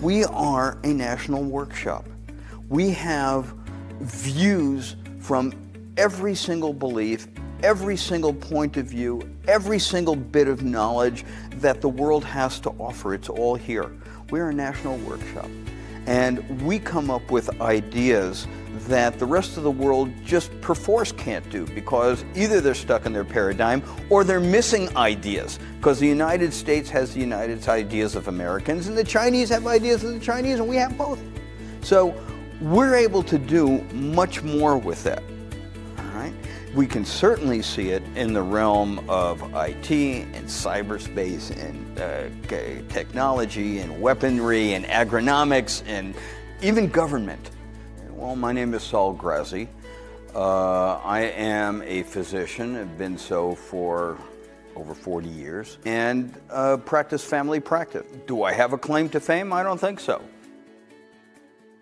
We are a national workshop. We have views from every single belief, every single point of view, every single bit of knowledge that the world has to offer. It's all here. We're a national workshop. And we come up with ideas that the rest of the world just perforce can't do, because either they're stuck in their paradigm or they're missing ideas, because the United States has the United ideas of Americans and the Chinese have ideas of the Chinese, and we have both. So we're able to do much more with that. All right? We can certainly see it in the realm of IT and cyberspace and technology and weaponry and agronomics and even government. Well, my name is Gراזي. I am a physician. I've been so for over 40 years and practice family practice. Do I have a claim to fame? I don't think so.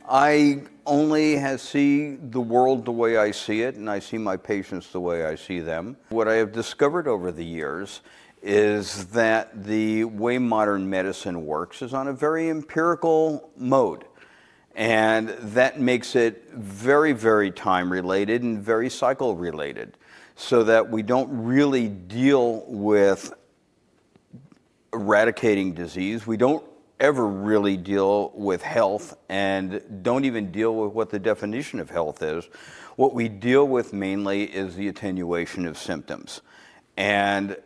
I only see the world the way I see it, and I see my patients the way I see them. What I have discovered over the years is that the way modern medicine works is on a very empirical mode. And that makes it very, very time-related and very cycle-related, so that we don't really deal with eradicating disease. We don't ever really deal with health, and don't even deal with what the definition of health is. What we deal with mainly is the attenuation of symptoms. And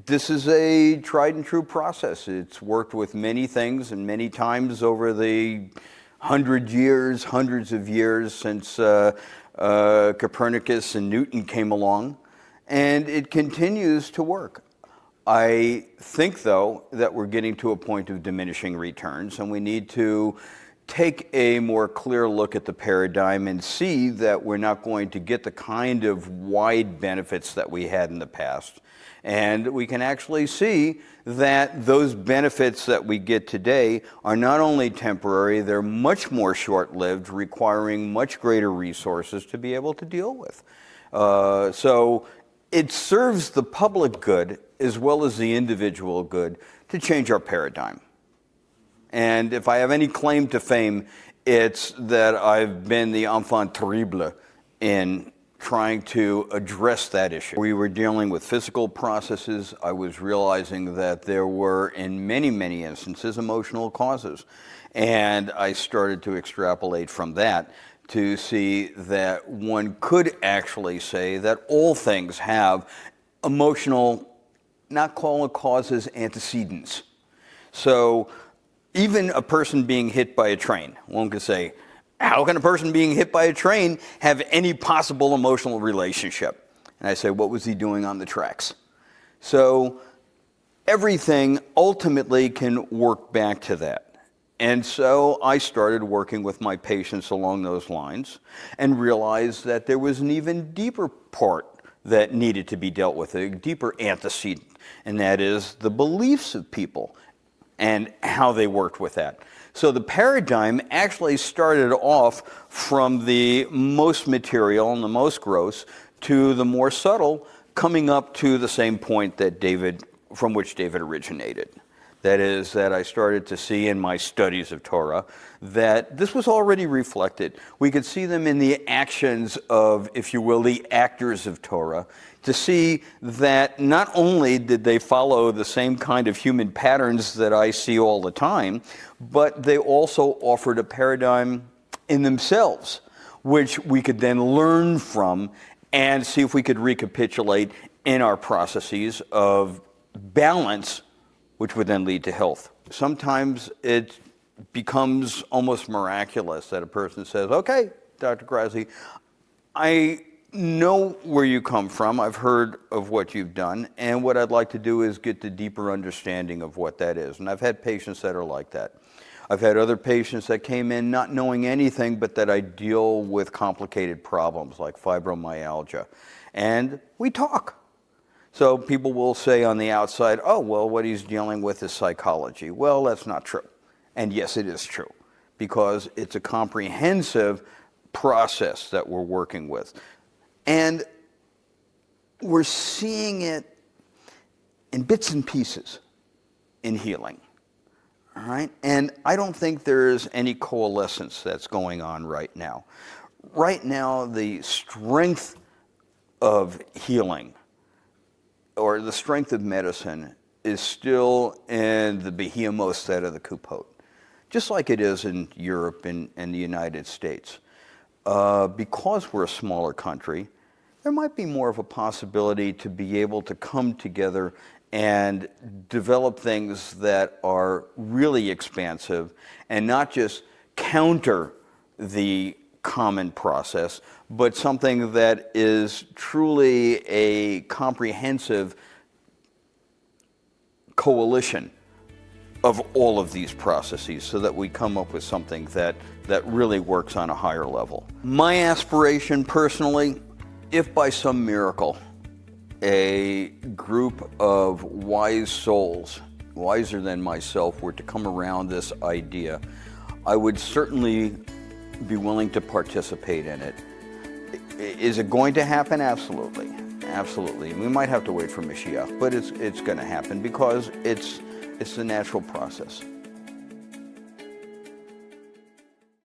this is a tried and true process. It's worked with many things and many times over the hundreds of years since Copernicus and Newton came along, and it continues to work. I think, though, that we're getting to a point of diminishing returns, and we need to take a more clear look at the paradigm and see that we're not going to get the kind of wide benefits that we had in the past. And we can actually see that those benefits that we get today are not only temporary, they're much more short-lived, requiring much greater resources to be able to deal with. So it serves the public good as well as the individual good to change our paradigm. And if I have any claim to fame, it's that I've been the enfant terrible in trying to address that issue. We were dealing with physical processes. I was realizing that there were, in many, many instances, emotional causes. And I started to extrapolate from that to see that one could actually say that all things have emotional, not call it causes, antecedents. So even a person being hit by a train, one could say, how can a person being hit by a train have any possible emotional relationship? And I say, what was he doing on the tracks? So everything ultimately can work back to that. And so I started working with my patients along those lines and realized that there was an even deeper part that needed to be dealt with, a deeper antecedent, and that is the beliefs of people and how they worked with that. So the paradigm actually started off from the most material and the most gross to the more subtle, coming up to the same point that from which David originated. That is, that I started to see in my studies of Torah that this was already reflected. We could see them in the actions of, if you will, the actors of Torah, to see that not only did they follow the same kind of human patterns that I see all the time, but they also offered a paradigm in themselves, which we could then learn from and see if we could recapitulate in our processes of balance, which would then lead to health. Sometimes it becomes almost miraculous that a person says, okay, Dr. Grázi, I know where you come from, I've heard of what you've done, and what I'd like to do is get the deeper understanding of what that is. And I've had patients that are like that. I've had other patients that came in not knowing anything, but that I deal with complicated problems like fibromyalgia. And we talk. So people will say on the outside, oh, well, what he's dealing with is psychology. Well, that's not true. And yes, it is true, because it's a comprehensive process that we're working with. And we're seeing it in bits and pieces in healing. All All right? And I don't think there's any coalescence that's going on right now. Right now, the strength of healing or the strength of medicine is still in the behemoth set of the coupote, just like it is in Europe and the United States. Because we're a smaller country, there might be more of a possibility to be able to come together and develop things that are really expansive and not just counter the common process, but something that is truly a comprehensive coalition of all of these processes so that we come up with something that really works on a higher level. My aspiration personally, if by some miracle a group of wise souls, wiser than myself, were to come around this idea, I would certainly be willing to participate in it. Is it going to happen? Absolutely. Absolutely. We might have to wait for Mashiach, but it's going to happen because it's the natural process.